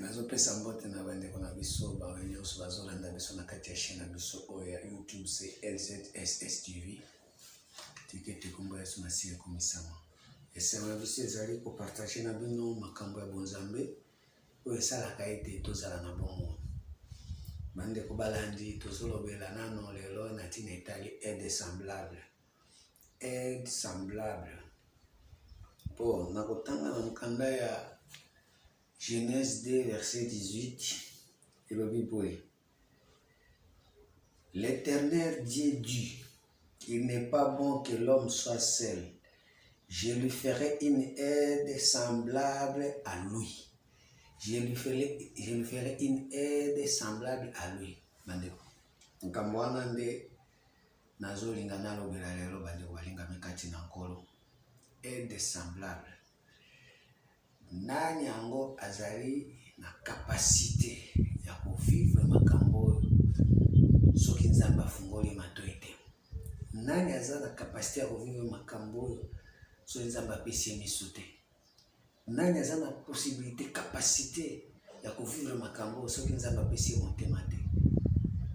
Nazopesa mbote na bandeko na biso baoyo nyonso bazolanda biso na kati ya chaîne na biso oyo ya YouTube c'est LZSS TV. Tikete kombo ya suna si ekomisama. Esema biso ezali kopartage na bino makambo ya bonzambe oyo esalaka ete tozala na bongo. Bandeko balandi tozolobela nano lelo na ntina etali aide semblable. Aide semblable. Po nakotanga na mokanda ya Genèse 2, verset 18, et le Bible. L'Éternel Dieu dit, il n'est pas bon que l'homme soit seul. Je lui ferai une aide semblable à lui. Je lui ferai une aide semblable à lui. Bandeko. Nkamwana nde nazolinga nalobela lelo bandeko balinga mikati na nkolo. Aide semblable. Nani yango azali na capacité ya vivre makambo soki nzambe afungoli matoi te. Nani azali na capacité ya vivre makambo soki nzambe apesi miso te. Nani azali na possibilité capacité ya vivre makambo soki nzambe apesi motema te.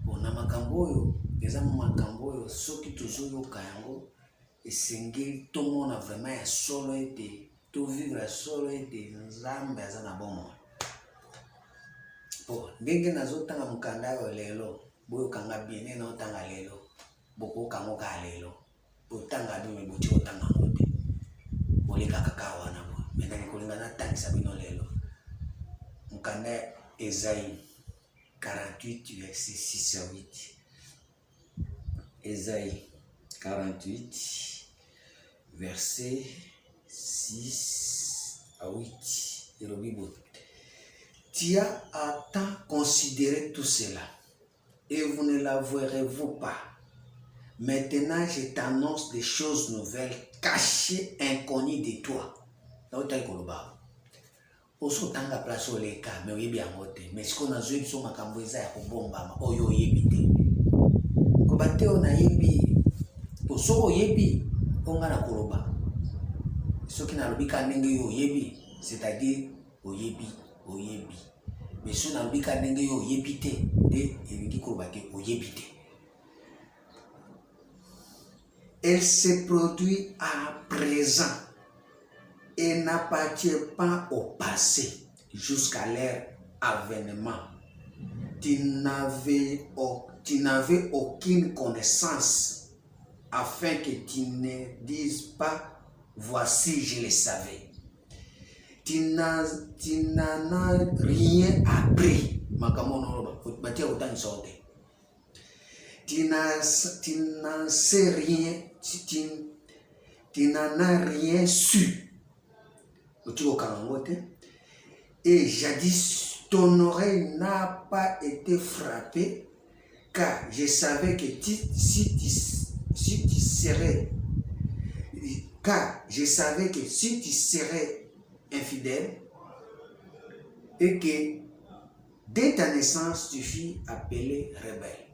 Bona makambo oyo eza makambo oyo soki tozoyoka yango esengeli tomona vraiment ya solo ete to vivre solo ete nzambe aza na bomo. Po ndenge nazotanga mokanda oyo lelo boyokanga bien na otanga lelo bokokango ka lelo otanga bino boti otanga ngote boleka kaka wana bo mena kolinga natangisa bino lelo mokanda Esaïe 48 verset 6 à 8. Esaïe 48 verset 6 à 8. Et le Bible. Tu as tant considéré tout cela et vous ne l'avouerez-vous pas. Maintenant, je t'annonce des choses nouvelles, cachées, inconnues de toi. Oso tanga place oleka me oyebi yango te mais siko nazwi biso makambo eza ya kobombama oyo oyebi te koba te onayebi oso oyebi onga na koloba soki nalobi ka ndenge yo oyebi c'est-à-dire oyebi mais so nalobi ka ndenge yo oyebi te nde elingi koloba ke oyebi te. Elle se produit à présent et n'appartient pas au passé jusqu'à leur avènement. Tu n'avais aucune connaissance afin que tu ne dises pas voici je le savais. Tu n'en as rien appris. Tu n'en sais rien. Tu n'en as rien su. Et jadis, ton oreille n'a pas été frappée, car je savais que si tu serais infidèle, et que dès ta naissance, tu fus appelé rebelle.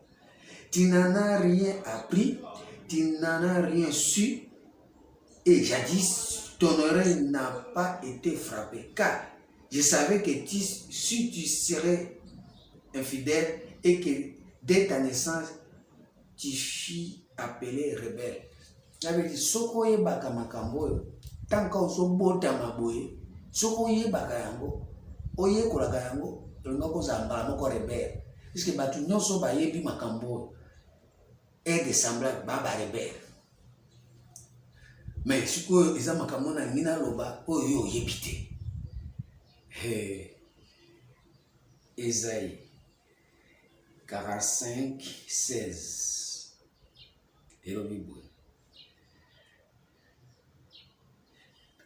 Tu n'en as rien appris, tu n'en as rien su, et jadis, ton oreille n'a pas été frappée, car je savais que si tu serais infidèle et que dès ta naissance, tu fus appelé rebelle. J'avais dit, soko yebaka makambo yo, tanka oso bota maboye, soko yebaka yango, oye kolaka yango, longa kozambala moko rebelle. Puisque batu nyonso ba yebi makambo aide semblable ba rebelle. Mais si vous avez un mina loba, oh yo yebite. Esaïe 45, 16. Et le Bible.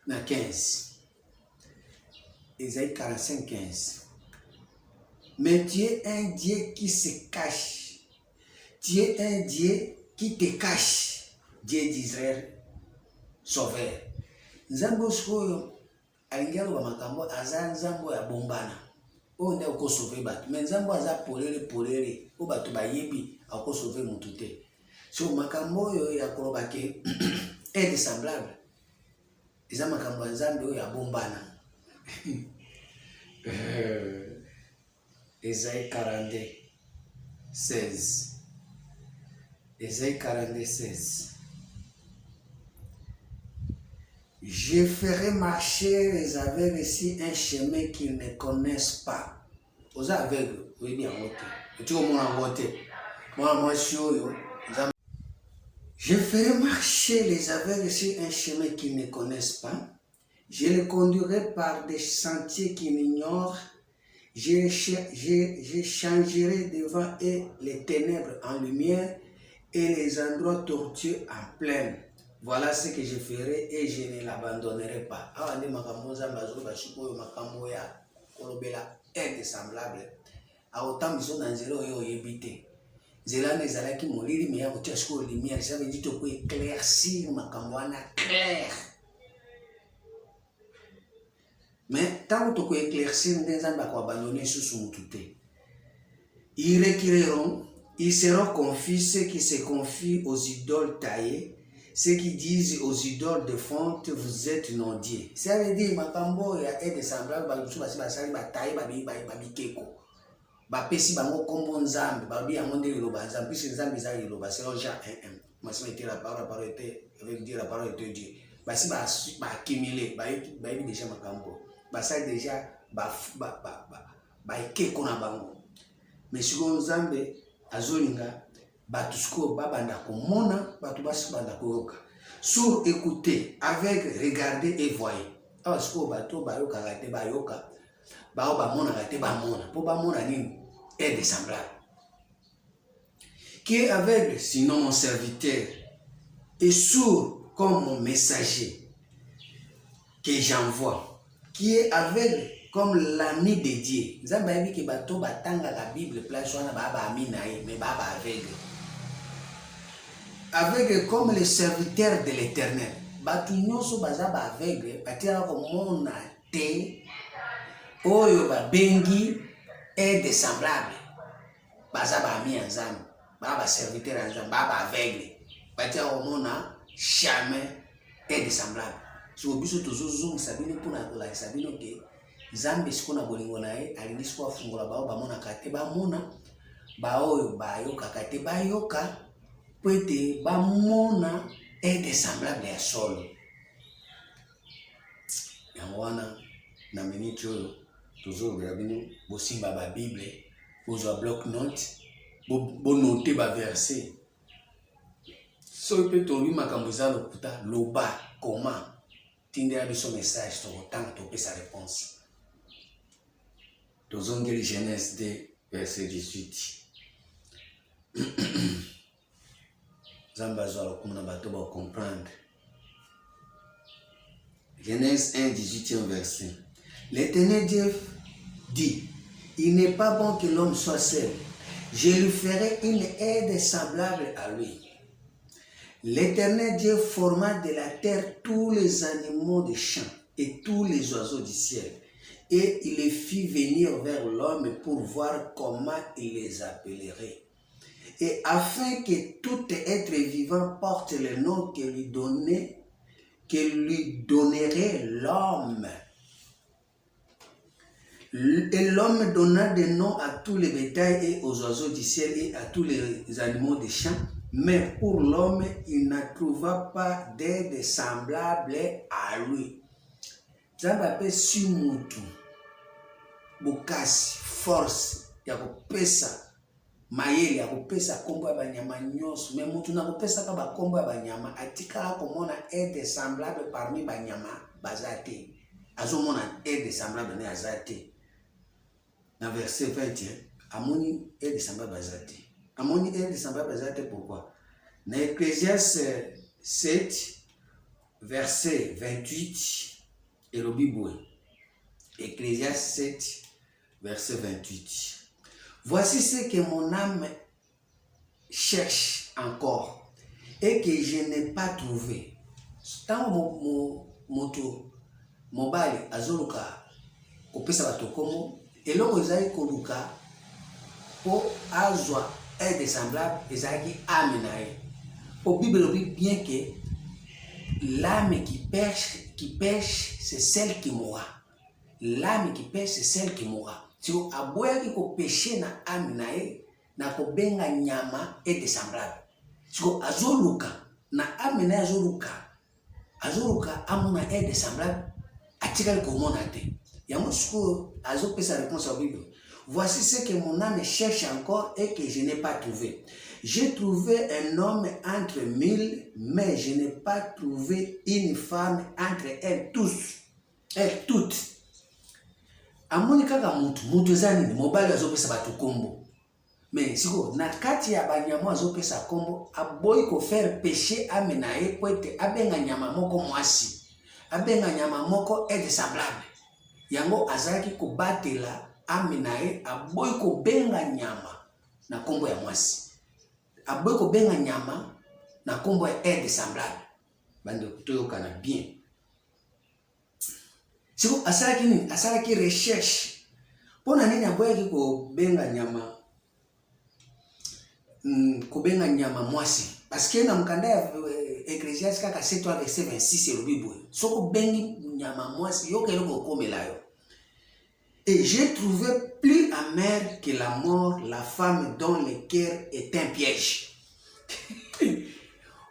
Na 15. Esaïe 45, 15. Mais tu es un Dieu qui se cache. Tu es un Dieu qui te cache. Dieu d'Israël. Sauveur. Nzambo sikoyo alingalo ba makambo aza nzambo ya bombana. O nde ko sauver batu. Mais nzambo aza polele o batu bayebi ako sauver mutu te. So makambo yo ya koloba ke aide semblable. Eza makambo ya nzambe ya bombana. Ésaïe 42, 16. Ésaïe 42, 16. Je ferai marcher les aveugles sur un chemin qu'ils ne connaissent pas. Aux aveugles, oui, bien, je ferai marcher les aveugles sur un chemin qu'ils ne connaissent pas. Je les conduirai par des sentiers qu'ils ignorent. Je changerai devant eux les ténèbres en lumière et les endroits tortueux en plaine. Voilà ce que je ferai et je ne l'abandonnerai pas. Aide semblable. A autant besoin d'un zéro et au yébité. Zéla les ala qui molili mais au tchasco lumière. Ça veut dire que tu peux éclaircir ma camouana clair. Mais tant que tu peux éclaircir des gens qui abandonner sous son touté. Ils requéreront, ils seront confus ceux qui se confient aux idoles taillées. Ceux qui disent aux idoles de fonte, vous êtes non-dieux. Ça veut dire, Makambo, il y a des semblables, bapesi bango kombo nzambe babi amonde loba nzambe puisque nzambe za loba c'est Jean 1:1 moi était la parole était avec dire la parole de Dieu basi ba accumuler ba déjà makambo basa déjà ba ikeko na bango mais siko nzambe azolinga batu siko babanda komona batu basi banda koyoka sur écouter avec regarder et voyer awa siko bato bayoka te bayoka bao bamonaka te bamona po bamona nini aide semblable qui est aveugle sinon mon serviteur et sourd comme mon messager que j'envoie qui est aveugle comme l'ami de Dieu. Nzambe ayebi ke bato batanga la Bible place wana baba amina ye mais baba aveugle aveugle comme le serviteur de l'Éternel bato nyonso baza ba aveugle batia komona te oyo babengi aide semblable baza baami ya nzambe baba baserviteur ya nzambe baba aveugle batia komona jamais aide semblable so biso tozozongisa bino mpona kolakisa bino ke nzambe siko na bolingo na ye alingi siko afungola bao bamonaka te bamona baoyo bayokaka te bayoka po ete bamona aide semblable ya solo yango wana na miniti oyo tozolobela bino bosimba babible bozwa bloc note bonote baverset soki mpe tolobi makambo eza lokuta loba koma tindela biso message tokotanga topesa réponse tozongeli Genèse 2 verset 18 nzambe azwa lokumu na bato bacomprendre Genèse 1 18e verset. L'Éternel Dieu dit, il n'est pas bon que l'homme soit seul. Je lui ferai une aide semblable à lui. L'Éternel Dieu forma de la terre tous les animaux des champs et tous les oiseaux du ciel. Et il les fit venir vers l'homme pour voir comment il les appellerait. Et afin que tout être vivant porte le nom que lui donnerait l'homme. Et l'homme donna des noms à tous les bétails et aux oiseaux du ciel et à tous les animaux des champs. Mais pour l'homme, il ne trouva pas d'aide semblable à lui. Zambape Sumutu, Bukasi, force, Yakopesa, mayele akopesa kombo ya banyama nyonso mais mutu na kopesa ka ba kombo ya banyama atika komona aide semblable parmi banyama bazate azomona aide semblable na azate na verset 21 amoni aide semblable bazate amoni aide semblable bazate pourquoi na Ecclésiaste 7 verset 28 et le Bible Ecclésiaste 7 verset 28. Voici ce que mon âme cherche encore et que je n'ai pas trouvé. Tant moto mobile azoluka kopesa bato komo eloko ezali koluka po azwa aide semblable ezali âme na ye. Au Bible dit bien que l'âme qui pêche c'est celle qui mourra. L'âme qui pêche c'est celle qui mourra. siko aboyaki ko péché na âme na ye na ko benga nyama ete semblable siko azoluka na âme na azoluka amona ete semblable atikali komona te yango siko azopesa réponse à Bible. Voici ce que mon âme cherche encore et que je n'ai pas trouvé. J'ai trouvé un homme entre 1000, mais je n'ai pas trouvé une femme entre elles toutes. Amoni kaka mutu ezani mobali azopesa batu kombo. Mais siko na kati ya banyama azopesa kombo aboyi ko faire péché ame na ye po ete abenga nyama moko mwasi. Abenga nyama moko ete semblable. Yango azalaki kobatela ame na ye aboyi ko benga nyama na kombo ya mwasi. Aboyi ko benga nyama na kombo ya ete semblable. Bande kutoyoka na bien. Siko asalaki nini? Asalaki recherche. Pona nini aboyaki ko benga nyama mwasi? Parce que na mkanda ya Ecclésiaste kaka 7 verset 26 elobi boye. Soko bengi nyama mwasi yo kelo ko komela yo. Et j'ai trouvé plus amer que la mort la femme dont le cœur est un piège.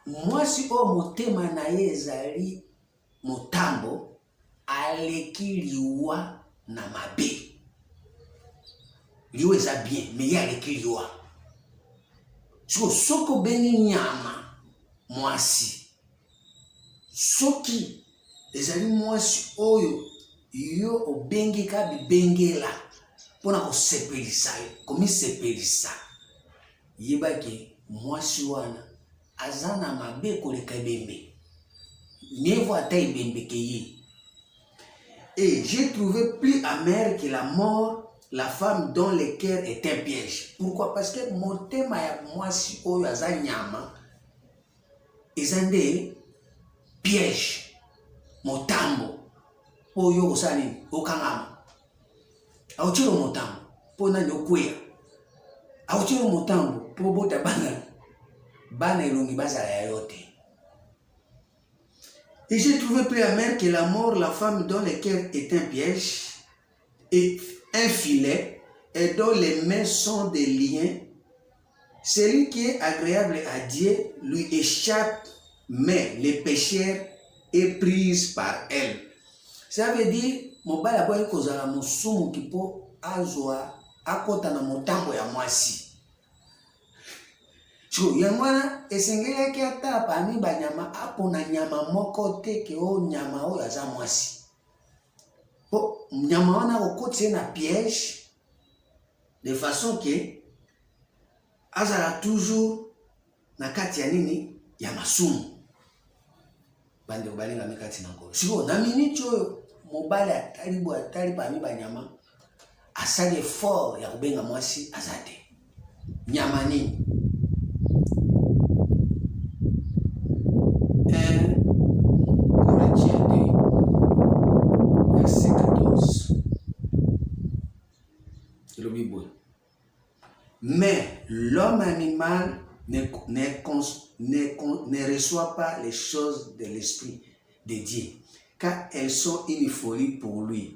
Mwasi o motema na ye ezali motambo aleki liwa na mabe. Liwa eza bien, mais ye aleki liwa. Soko bengi nyama mwasi. Soki ezali mwasi oyo yo obengi ka bibengela pona kosepelisa yo, komisepelisa. Yebaki mwasi wana aza na mabe koleka ebembe. Mieux vaut ata ebembe ke ye. Et j'ai trouvé plus amer que la mort la femme dont le cœur est un piège. Pourquoi? Parce que motema ya mwasi oyo aza nyama eza nde piège, motambo oyo kosala nini okangama. Autiro motambo po nani okweya. Autiro motambo po bota bana elongi bazala ya yo te. Et j'ai trouvé plus amer que la mort la femme dont le cœur est un piège et un filet et dont les mains sont des liens. Celui qui est agréable à Dieu lui échappe, mais le pécheur est pris par elle. Ça veut dire, mobile aboyi kozala musumu kipo azwa akota na motambo ya mwasi. So yamwana esengelaki ata parmi banyama apona nyama moko te ke o nyama oyo aza mwasi. Po nyama wana kokotie na piège de façon que azala toujours na kati ya nini ya masumu. Bande obalenga mikati na ngolo. Siko na minute oyo mobali atali parmi banyama asali effort ya kubenga mwasi azate. Nyama nini? Mais l'homme animal ne reçoit pas les choses de l'esprit de Dieu, car elles sont une folie pour lui,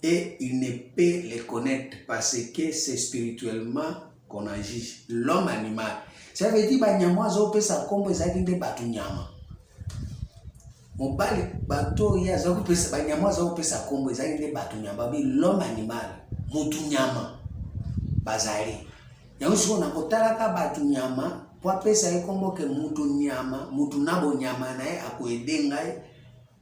et il ne peut les connaître parce que c'est spirituellement qu'on agit. L'homme animal. Ça veut dire banyama azopesa kombo ezaki nde batu nyama. Mobali bato ya azopesa banyama azopesa kombo ezaki nde batu nyama. Bi l'homme animal, mutu nyama bazali. Yango siko na kotalaka batu nyama po apesa ye kombo ke mutu nyama, mutu nabo nyama na ye akoede ngai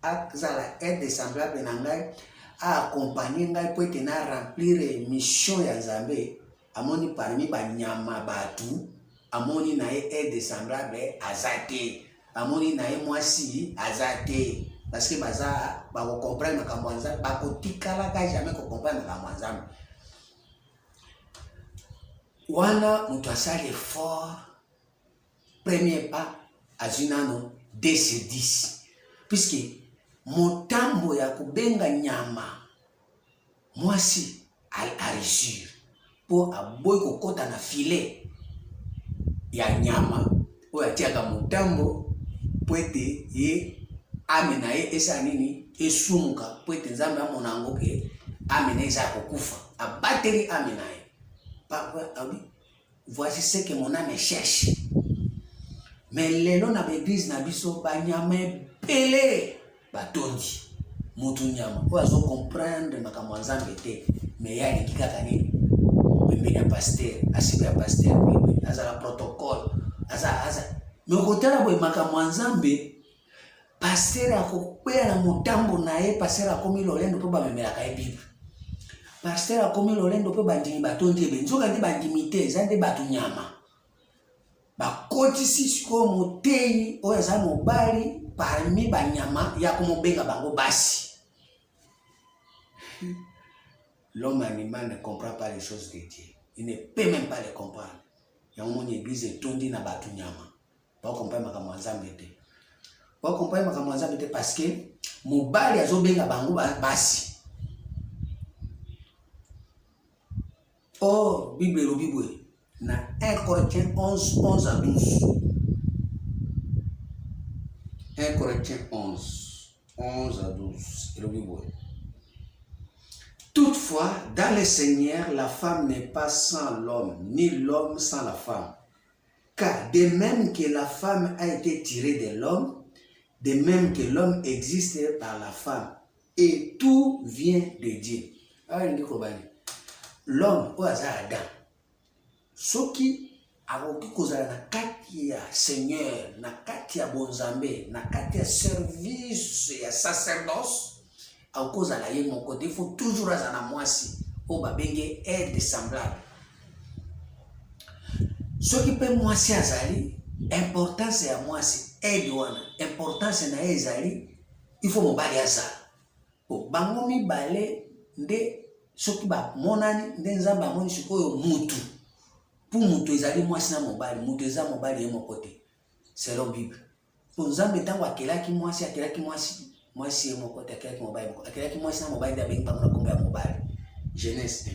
akzala aide semblable na ngai accompagner ngai po ete na remplir mission ya Nzambe. Amoni parmi banyama batu amoni na ye aide semblable azate. Amoni na ye mwasi azate. Parce que baza bako comprendre makambo Nzambe, bako tikala ka jamais ko comprendre makambo Nzambe. Wana mutu asali effort, premier pas azinano 2 sur 10. Puisque motambo ya kubenga nyama mwasi a réussir po aboyi kokota na filet ya nyama oyo atiaka motambo po ete ye ame na ye esa nini esumuka po ete Nzambe amona yango ke ame na ye eza kokufa à batterie aminae. Voici ce que mon âme cherche. Mais les gens dans l'église n'a biso banyama pelé batondi mutu nyama ko azo comprendre makambo nzambe te mais ya ni kaka nini pembeni ya pasteur asibe ya pasteur aza la protocole aza mais kotala boye makambo nzambe pasteur akopea na mutambo na ye pasteur akomi lolendo po bamemelaka ye bible pasteur akomi lolendo po bandimi batondi ebe nzoka nde bandimi te eza nde bato nyama bakotisi siko motei oyo aza mobali parmi banyama ya komobenga bango basi. L'homme animal ne comprend pas les choses de Dieu. Il ne peut même pas les comprendre. Il y a un monde église et tondi na batu nyama. Pas comprendre makambo nzambe te. Pas comprendre makambo nzambe te parce que mobali azobenga bango basi. Oh, Bible lo Bible. Dans 1 Corinthiens 11, 11 à 12. 1 Corinthiens 11, 11 à 12. Toutefois, dans le Seigneur, la femme n'est pas sans l'homme, ni l'homme sans la femme. Car de même que la femme a été tirée de l'homme, de même que l'homme existe par la femme. Et tout vient de Dieu. L'homme, au hasard Adam. Soki akoki kozala na kati ya Seigneur, na kati ya bonzambe, na kati ya service ya sacerdoce, akozala ye moko te, il faut toujours azala mwasi o babenge aide semblable. Soki pe mwasi azali, importance ya mwasi aide wana, importance na ye ezali, il faut mobali azala. Bango mibale nde soki ba monani nde nzambe amoni sikoyo mutu. Pour mutu ezali mwasi na mobali, mutu eza mobali ye moko te. C'est la Bible. Pour nzambe tango akelaki mwasi mwasi ye moko te, akelaki mobali moko. Akelaki mwasi na mobali nde abengi bango na kombo ya mobali. Genèse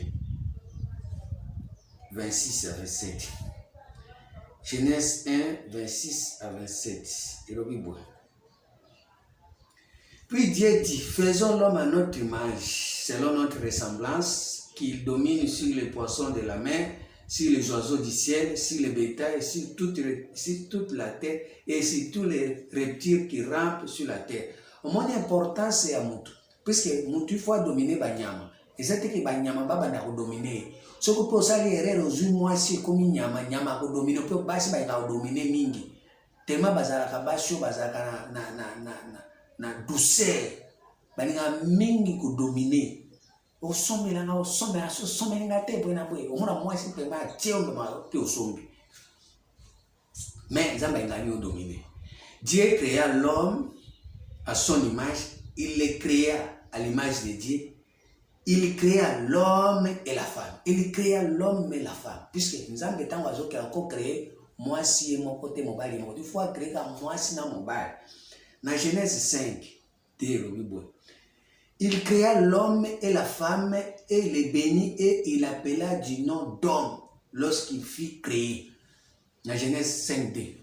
1, 26 à 27. Genèse 1, 26 à 27. Et le Bible. Puis Dieu dit, faisons l'homme à notre image, selon notre ressemblance, qu'il domine sur les poissons de la mer, sur les oiseaux du ciel, sur les bétails, sur toute la terre et sur tous les reptiles qui rampent sur la terre. Au moins, l'importance c'est à Moutou. Puisque Moutou faut dominer Banyama. Et c'est que Banyama Baba n'a pas dominé. Ce que pour ça, les erreurs aux moi c'est comme Nyama a dominé. On peut pas se dominer Mingi. Tellement Bazaraka Basho, Bazaraka na douceur. Baninga Mingi ko dominer. O sombe la na o sombe la so sombe nga te bo na bo o mona mwasi pe ba tie o ma te o sombe mais nzamba ngani o dominer. Dieu créa l'homme à son image, il le créa à l'image de Dieu, il créa l'homme et la femme, il créa l'homme et la femme puisque nzamba tango azoki encore créer mwasi et mon côté mobali mo il faut créer comme mwasi na mobali na Genèse 5 de le Bible. Il créa l'homme et la femme et les bénit et il appela du nom d'homme lorsqu'il fut créé. La Genèse 5.2.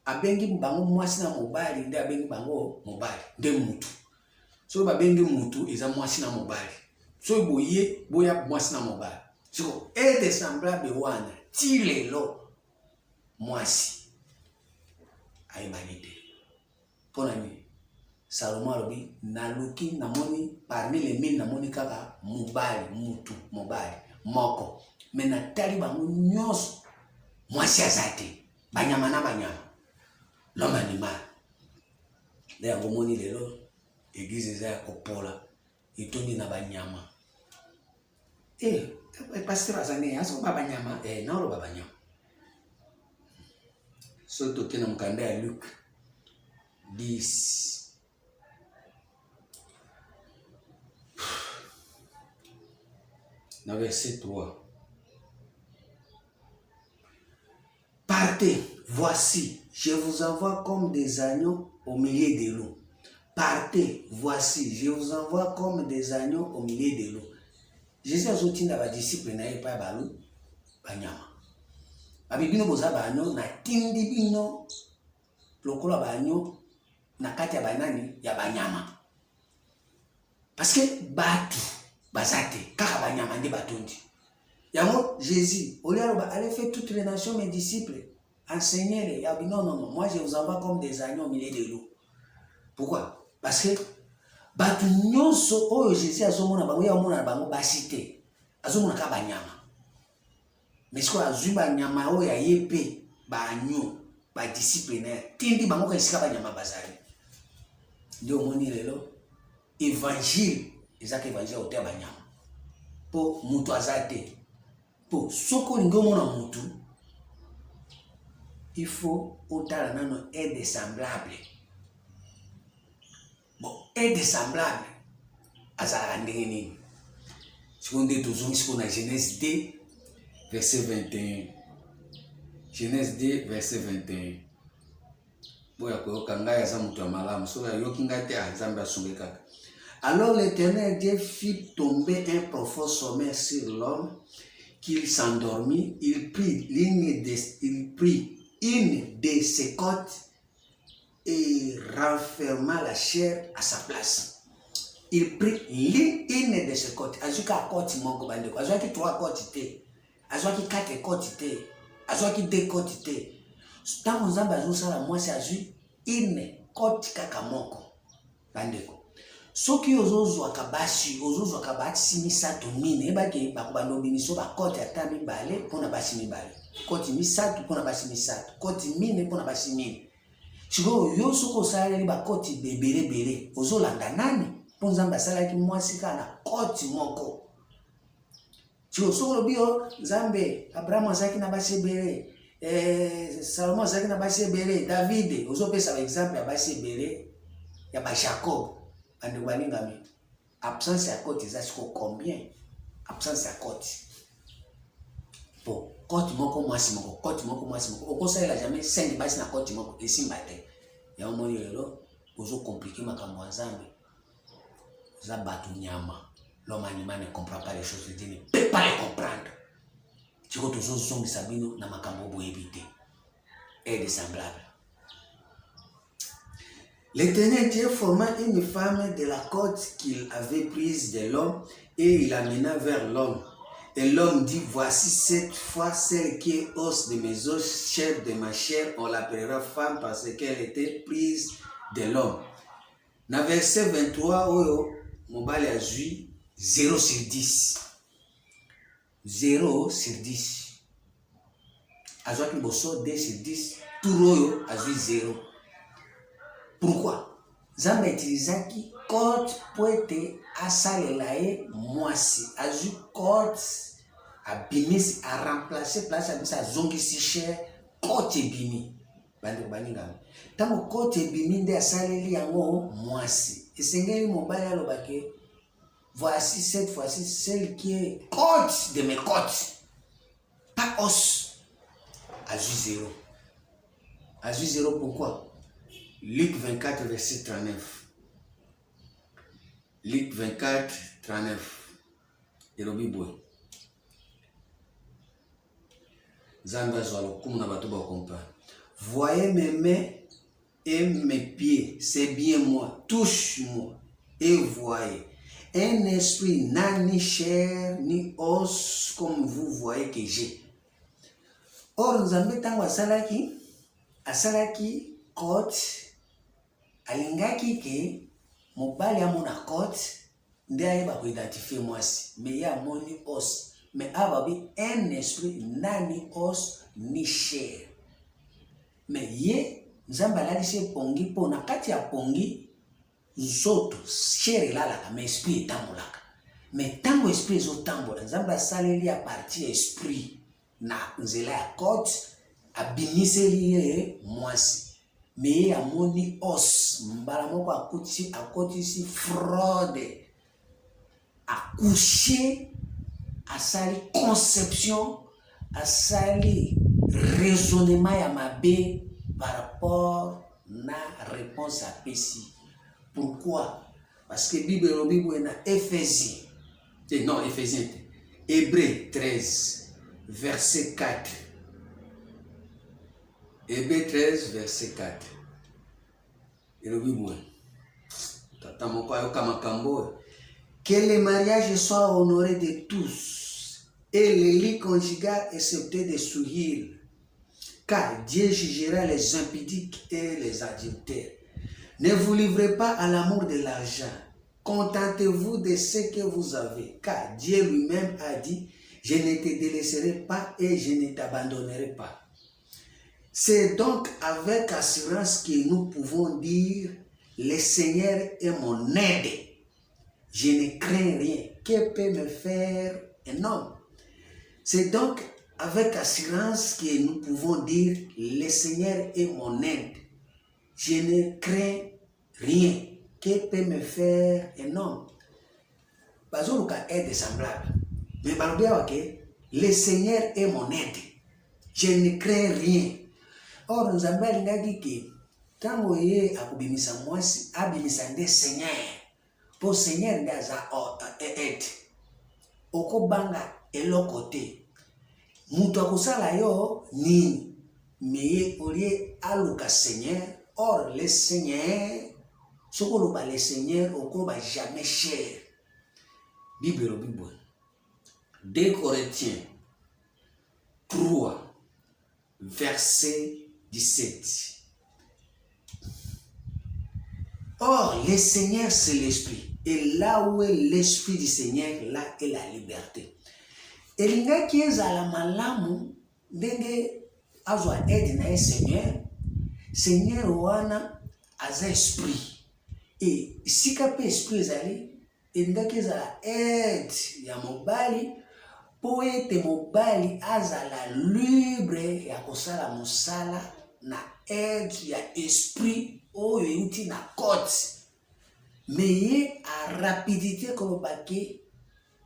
Abengi bango mwasi na mobali nde abengi bango mobali nde mutu. So babengi mutu eza mwasi na mobali. So boye boya mwasi na mobali. So aide semblable wana ti lelo mwasi aibanite. Pona ni Salomon alobi naluki namoni parmi les mille namoni kaka mobali mutu mobali moko mais natali bango nyonso mwasi azate banyama na banyama l'homme animal nde yango moni lelo église eza ya kopola etondi na banyama pasteur azane aso banyama naoloba banyama so toke na mokanda ya Luc 10. Dans verset 3. Partez, voici, je vous envoie comme des agneaux au milieu des loups. Partez, voici, je vous envoie comme des agneaux au milieu des loups. Jésus a dit à ses disciples, n'ayez pas balou, banyama. Abibino boza banyo na tindi bino lokola banyo na kati ya banani ya banyama. Parce que batu bazate kaka banyama nde batondi yango Jésus au lieu allez faire toutes les nations mes disciples enseignez-les non non non moi je vous envoie comme des agneaux au milieu de loups. Pourquoi? Parce que bato nyonso oyo Jésus azomona bango ya omona bango basite azomona ka banyama mais sikoyo azwi banyama oyo aye mpe baagneau badisciple na ye tindi bango ka esika banyama bazali nde omoni lelo évangile ezaka évangile oteya banyama mpo mutu aza te mpo soki olingi omona mutu il faut otala nano aide semblable bon aide semblable azalaka ndenge nini sikoyo nde tozongi sikoyo na Genèse 2 verset 21 Genèse 2 verset 21 boya koyoka ngai aza mutu ya malamu soki ayoki ngai te Nzambe asungi kaka. Alors l'Éternel Dieu fit tomber un profond sommeil sur l'homme qu'il s'endormit. Il prit une de ses côtes et renferma la chair à sa place. Il prit une de ses côtes. Azuka côte moko bandeko. Azuki 3 côtes te. Azuki 4 côtes te. Azuki 2 côtes te. Tant Nzambe azosala mwasi azwi une côte kaka moko bandeko. Soki ozozwaka basi ozozwaka basi misato mine ebake bakobanda obimiso bakote ata mibale mpona basi mibale koti misato mpona basi misato koti mine mpona basi mine sikoyo yo soki osaleli bakoti ebelebele ozolanda nani mpo Nzambe asalaki mwasi kaka na koti moko sikoyo soki olobi yo Nzambe Abrahamu azalaki na basi ebele Salomo azalaki na basi ebele Davide ozopesa baexemple ya basi ebele ya bajacob andeko balingami absence ya côte eza siko combien absence ya côte po côte moko mwasi moko côte moko mwasi moko okosalela jamais 5 basi na côte moko esimba te ya omoni lelo ozo compliquer makambo ya Nzambe za bato nyama l'homme animal ne comprend pas les choses de Dieu ne peut pas les comprendre siko tozozongisa bino na makambo boyebi te aide semblable. L'Éternel Dieu forma une femme de la côte qu'il avait prise de l'homme et il l'amena vers l'homme. Et l'homme dit, voici cette fois celle qui est os de mes os, chair de ma chair, on l'appellera femme parce qu'elle était prise de l'homme. Dans verset 23, mobile a joué 0 sur 10. 0 sur 10. Azoaki bosso 2 sur 10. Tout royo a joué 0. Pourquoi? Nzambe utilisaki côte po ete asalela ye mwasi azwi côte abimisi aremplace place abimisi azongisi chair côte ebimi bandeko balingami ntango côte ebimi nde asaleli yango mwasi esengeli mobali alobake voici cette fois-ci celle qui est côte de mes côtes pas os azwi 0 azwi 0 pourquoi? Luc 24, verset 39. Luc 24, 39. Et le Bible. Voyez mes mains et mes pieds, c'est bien moi. Touche-moi et voyez. Un esprit n'a ni chair ni os comme vous voyez que j'ai. Or, nous avons tango asalaki côte. Alingaki ke mobali amona côte nde ayeba koidentifie mwasi mais ye amoni os mais ababi un esprit nani os ni chair mais ye Nzambe alalisi pongi mpo na kati ya pongi nzoto chair elalaka mais esprit etambolaka mais ntango esprit ezotambola Nzambe asaleli ya parti ya esprit na nzela ya côte abimiseli ye mwasi mais amoni os mbala moko akotisi fraude accouché asali conception asali raisonnement ya mabe par rapport na réponse apesi. Pourquoi? Parce que Bible est na Éphésiens non Éphésiens Hébreux 13 verset 4. Hébreux 13, verset 4. Et le Bible. Tata moko ayoka makambo. Que le mariage soit honoré de tous et le lit conjugal excepté des souillures, car Dieu jugera les impudiques et les adultères. Ne vous livrez pas à l'amour de l'argent. Contentez-vous de ce que vous avez, car Dieu lui-même a dit, je ne te délaisserai pas et je ne t'abandonnerai pas. C'est donc avec assurance que nous pouvons dire, le Seigneur est mon aide. Je ne crains rien. Que peut me faire un homme? C'est donc avec assurance que nous pouvons dire, le Seigneur est mon aide. Je ne crains rien. Que peut me faire un homme? Bazoluka aide semblable. Mais le Seigneur est mon aide. Je ne crains rien. Or, nous avons dit que quand vous avez abimisa mwasi, abimisa nde Seigneur. Pour Seigneur ndaza aide. Oko banga elokote. Mutu akusala yo nini. Mais olie aluka Seigneur. Or, le Seigneur, ce qu'on va le Seigneur, on va jamais cher. Bible. 2 Corinthiens 3, verset 17. Or, le Seigneur, c'est l'Esprit. Et là où est l'Esprit du Seigneur, là est la liberté. Et l'inga qui est à la malamu, denge azwa aide na Seigneur, Seigneur wana aza esprit. Et si kape esprit ezali, inga qui est à la aide ya mobali, pour être mobali azala libre ya kosala musala na aide ya esprit oyo yuti na côte. Mais ye a rapidité comme baki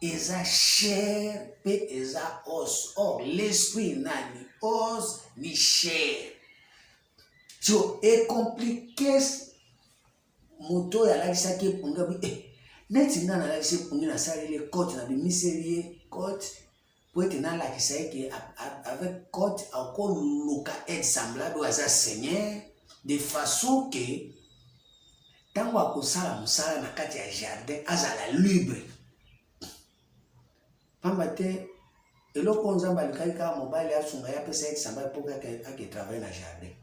eza chair pe eza os. Or l'esprit nani os ni chair. So est compliqué moto ya la bisa ki punga bi neti ngana la bisa punga na sali le côte na bi miserie côte pour être dans la bisa ki avec côte encore luka est semblable à ça Seigneur de façon que tango akosala musala na kati ya jardin azala libre. Pamba te eloko nzamba alikaki kaka mobali asunga ya pesa ete samba mpo ake travaille na jardin.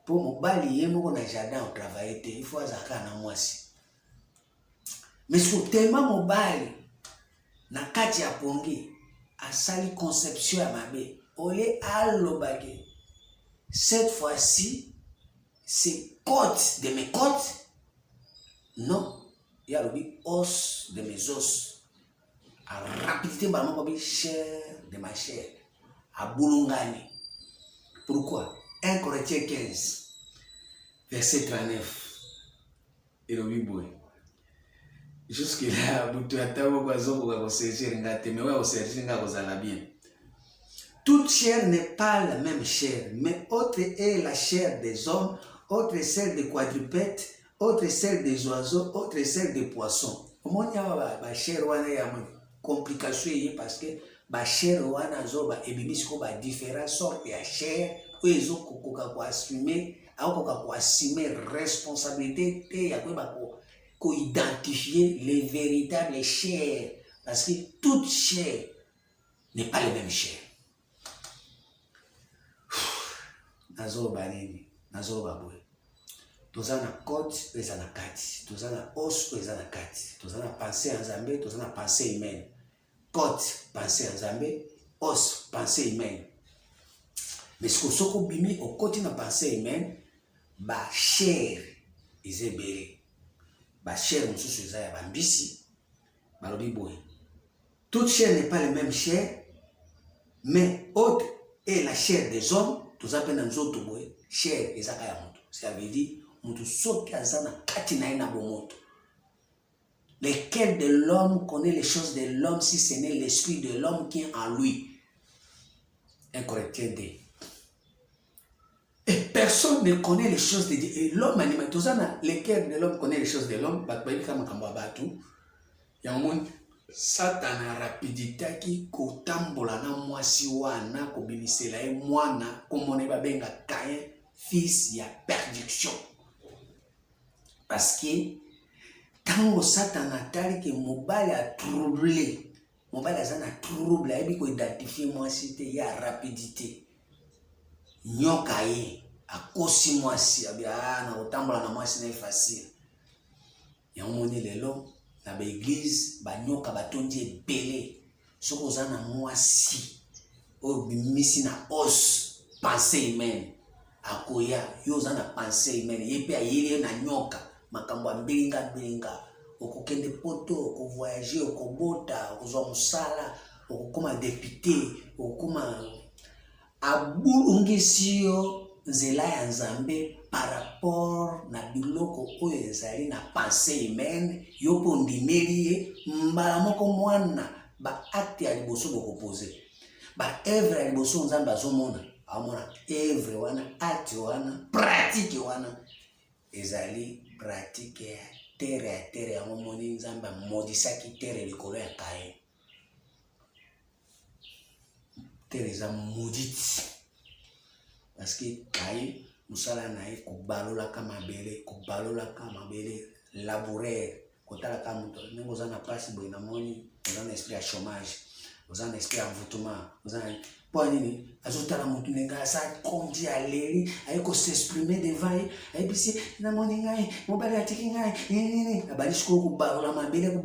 Mpo mobali ye moko na jardin akotravaille te, il faut azalaka na mwasi. Mais so tellement mobali na kati ya pongi asali conception ya mabe ole alobaki. Cette fois-ci c'est côte de mes côtes. Non, il y a le os de mes os. À rapidité, chair de ma chair. À Boulongani. Pourquoi? 1 Corinthiens 15, verset 39. Et le Bible. Jusque-là, toute chair n'est pas la même chair, mais autre est la chair des hommes, autre est celle des quadrupèdes, autre celle des oiseaux, autre celle des poissons. Comment il y a la chair complication parce que la chair a différentes sortes de chair où ils ont assumer responsabilité et identifier les véritables chairs parce que toute chair n'est pas la même chair. Nazoba nini, nazoba boy. Tozana côte, tozana kati, tozana os, tozana kati, tozana pensée en Zambé, tozana pensée humaine. Côte, pensée en Zambé, os, pensée humaine. Mais ce que soko bimi au côté na pensée humaine, ba chair, izebere. Ba chair mususu za ya bambisi, balobi boy. Toute chair n'est pas la même chair, mais autre est la chair des hommes, tous appellent nous autres boy, chair ezaka ya moto. Ça veut dire lequel de l'homme connaît les choses de l'homme si ce n'est l'esprit de l'homme qui est en lui? 1 Corinthiens 2. Et personne ne connaît les choses de Dieu. Et l'homme animé, tout ça, lequel de l'homme connaît les choses de l'homme? Satan a rapidité qui kotambola na mwasi wana kobimisela e mwana komone babenga Caïn, fils ya perdition. Parce que Tango Satan atali ke mobali a troublé. Mobali aza na trouble ayebi ko identifier mwasi te ya rapidité. Nyoka ye akosi mwasi abi na kotambola na mwasi na facile. Yango moni lelo na ba église ba nyoka batondi ebele. Soko oza na mwasi oyo bimisi na os pensée humaine akoya yo oza na pensée humaine ye pe ayeli na nyoka makambo ya mbilinga okokende poto okovoyager okobota okozwa mosala okokoma député okokoma abulungisi yo nzela ya Nzambe par rapport na biloko oyo ezali na pensée humaine yo po ndimeli ye mbala moko mwana ba acte ya liboso bokopose ba œuvre ya liboso Nzambe azomona amona œuvre wana acte wana pratique wana ezali pratique ya terre ya momoni Nzambe modisaki terre likolo ya Kaye. Terre eza maudite parce que Kaye musala na ye kobalolaka mabele laboureur kotalaka moto ndenge oza na place boye na moni oza na esprit ya chômage oza na esprit ya envoûtement oza na po nini azotala motu ndenge aza kondi aleri aye kosexprimer devant ye ayebisi namoni ngai mobali atiki ngai nini abali sikoyo kobalola mabele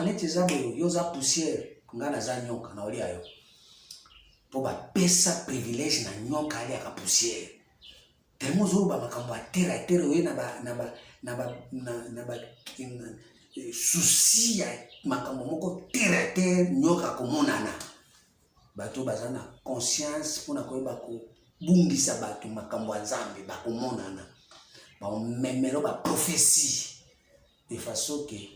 neti eza boye yo oza poussière ngai naza nyoka na olia yo po bapesa privilège na nyoka aliaka poussière tellement ozoloba makambo ya tere oye na ba souci ya makambo moko tere nyoka komonana bato baza na conscience mpona koyeba kobungisa bato makambo ya Nzambe bakomonana bamemelo baprophétie de façon ke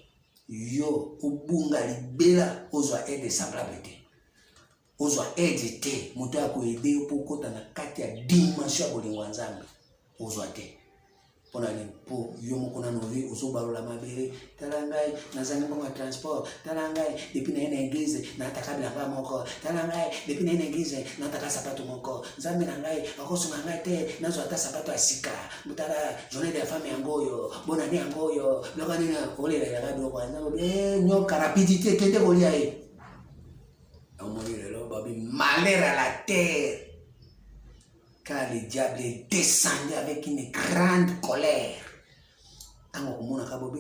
yo obunga libela ozwa aide semblable te ozwa aide te moto ya koyede yo mpo okota na kati ya dimension ya bolingo ya Nzambe ozwa te mpona nini mpo yo moko nano ovi ozobalola mabele tala ngai nazangi mbongo ya transport tala ngai depuis naye na église nataka bilamba moko tala ngai depuis naye na église nataka sapato moko Nzambe na ngai akosunga ngai te nazwa ata sapato ya sika tala journée de la femme yango oyo bonane yango oyo biloko nini olelelaka biloko ya Nzambe nyoka rapidité kende kolia ye omoni lelo babi malheur à la terre car le diable est descendu avec une grande colère. Tango komona kabobi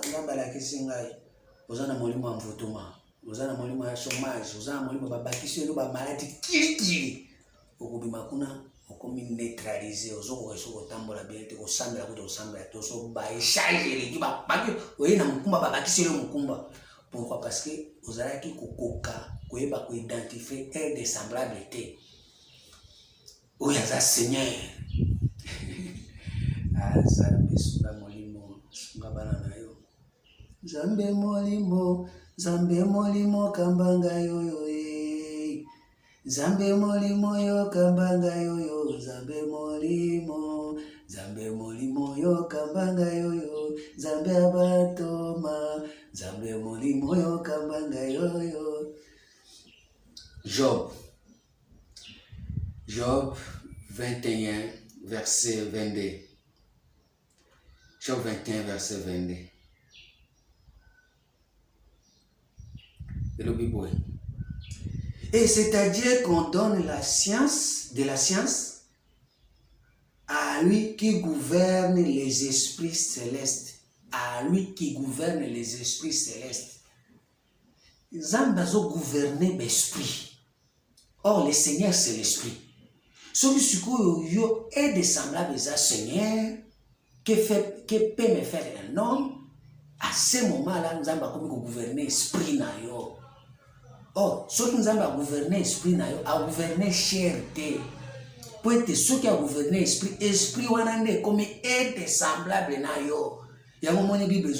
Nzambe alakisi ngai oza na molimo ya mvutuma oza na molimo ya chômage oza na molimo babakisi yo ba maladie kilikili okobima kuna okomi neutraliser ozokoka so kotambola bien te kosambela kuta kosambela te so baéchange eleki babaki oye na mokumba babakisi yo mokumba. Pourquoi? Parce que ozalaki kokoka koyeba koidentifier un des semblables te oyo aza Seigneur. Nzambe sunga molimo sunga bana na yo Nzambe molimo kambanga yoyo Nzambe molimo yo kambanga yoyo Nzambe molimo yo kambanga yoyo Nzambe abatoma Nzambe molimo yo kambanga yoyo. Job 21 verset 22. Job 21 verset 22. Et c'est-à-dire qu'on donne la science, de la science à lui qui gouverne les esprits célestes. À lui qui gouverne les esprits célestes. Nzambe azo gouverner l'esprit. Or, le Seigneur, c'est l'esprit. Celui qui yo est des semblables à Seigneur, que peut me faire un homme, à ce moment-là, nous avons gouverner l'esprit. Or, ce qui nous a gouverné l'esprit, a gouverné chair. Pour être ceux qui a gouverné l'esprit, on a comme est semblable à yo. Il y a un moment où la Bible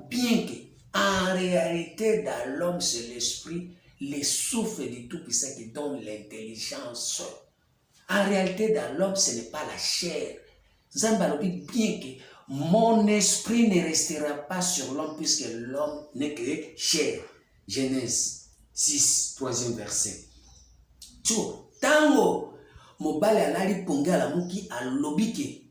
bien que, en réalité, dans l'homme, c'est l'esprit, le souffle du Tout-Puissant qui donne l'intelligence. En réalité, dans l'homme, ce n'est pas la chair. Zamba dit bien que mon esprit ne restera pas sur l'homme puisque l'homme n'est que chair. Genèse 6, 3e verset. Tango, mobile alali ponga la muki alobike.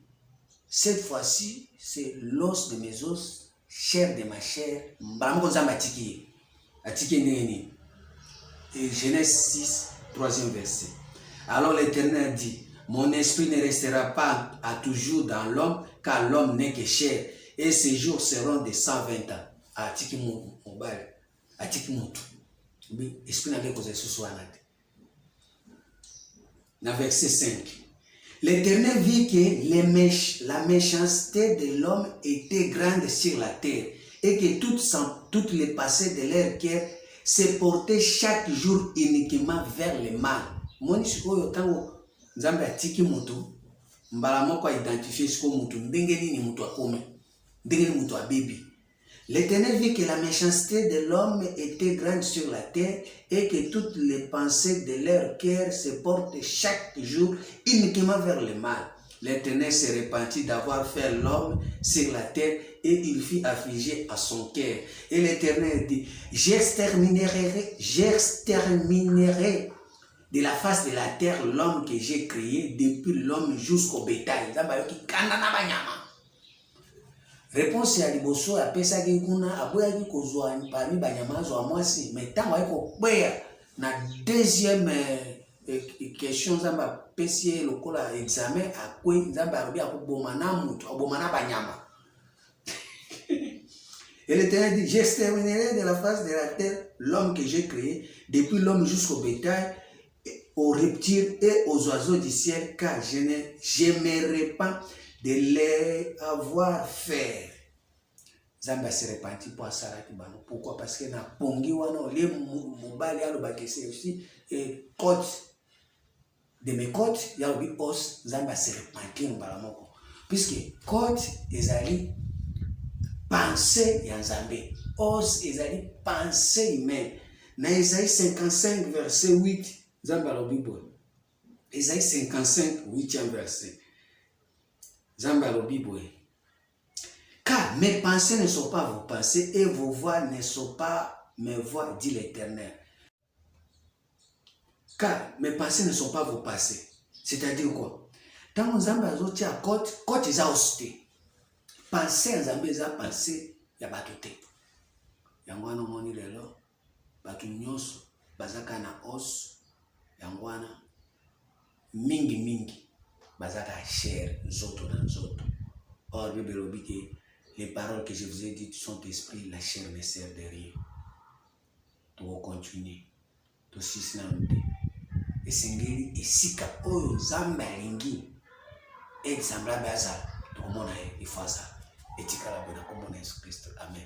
Cette fois-ci, c'est l'os de mes os chair de ma chair, mbalamoko nzambe atiki ndenge. Et Genèse 6, 3e verset. Alors l'Éternel dit, mon esprit ne restera pas à toujours dans l'homme, car l'homme n'est que chair, et ses jours seront de 120 ans. Atiki mobile, atiki mutu. Esprit n'a pas ce soir. Dans verset 5. L'Éternel vit que la méchanceté de l'homme était grande sur la terre, et que toutes les pensées de leur cœur se portaient chaque jour uniquement vers le mal. Moni sikoyo tango nzambe atiki mutu mbala moko identifier siko mutu ndenge nini mutu akome ndenge mutu abebi. L'Éternel vit que la méchanceté de l'homme était grande sur la terre et que toutes les pensées de leur cœur se portent chaque jour uniquement vers le mal. L'Éternel se repentit d'avoir fait l'homme sur la terre et il fut affligé à son cœur. Et l'Éternel dit, j'exterminerai de la face de la terre l'homme que j'ai créé, depuis l'homme jusqu'au bétail. Réponse ya liboso apesaki kuna aboyaki kozwa parmi banyama zo amwasi mais tango ayiko kweya na deuxième question nzamba pesi lokola examen akwe nzamba arobi akoboma na mutu aboma na banyama. Et l'Éternel dit, j'exterminerai de la face de la terre l'homme que j'ai créé, depuis l'homme jusqu'au bétail, aux reptiles et aux oiseaux du ciel, car je n'aimerais pas de les avoir fait. Zamba se repentit pour Saraki Bano. Pourquoi? Parce que na pongi wana les mobali alo bakese aussi et côte de mes côtes ya obi os Zamba se repentit mbalamoko. Puisque côte ezali pensée ya Nzambe, os ezali pensée humaine. Na Isaïe 55 verset 8 Zamba lo Bible. Isaïe 55 8e verset. Zamba lo Bible. Car mes pensées ne sont pas vos pensées et vos voix ne sont pas mes voix, dit l'Éternel. Car mes pensées ne sont pas vos pensées. C'est-à-dire quoi? Dans mon Zamba zoti a côte eza osté. Pensée en Zamba eza pensée ya batote. Yangwana moni lelo batu nyonso bazaka na os yangwana mingi bazaka chair nzoto na nzoto. Or Bible obi que les paroles que je vous ai dites sont esprit, la chair ne sert de rien. Tu vas continuer. Tu sais et singeli isika oyo Nzambe alingi et semblable à ça. Tu comprends il faut ça. Et tu la bonne comme Jésus Christ. Amen.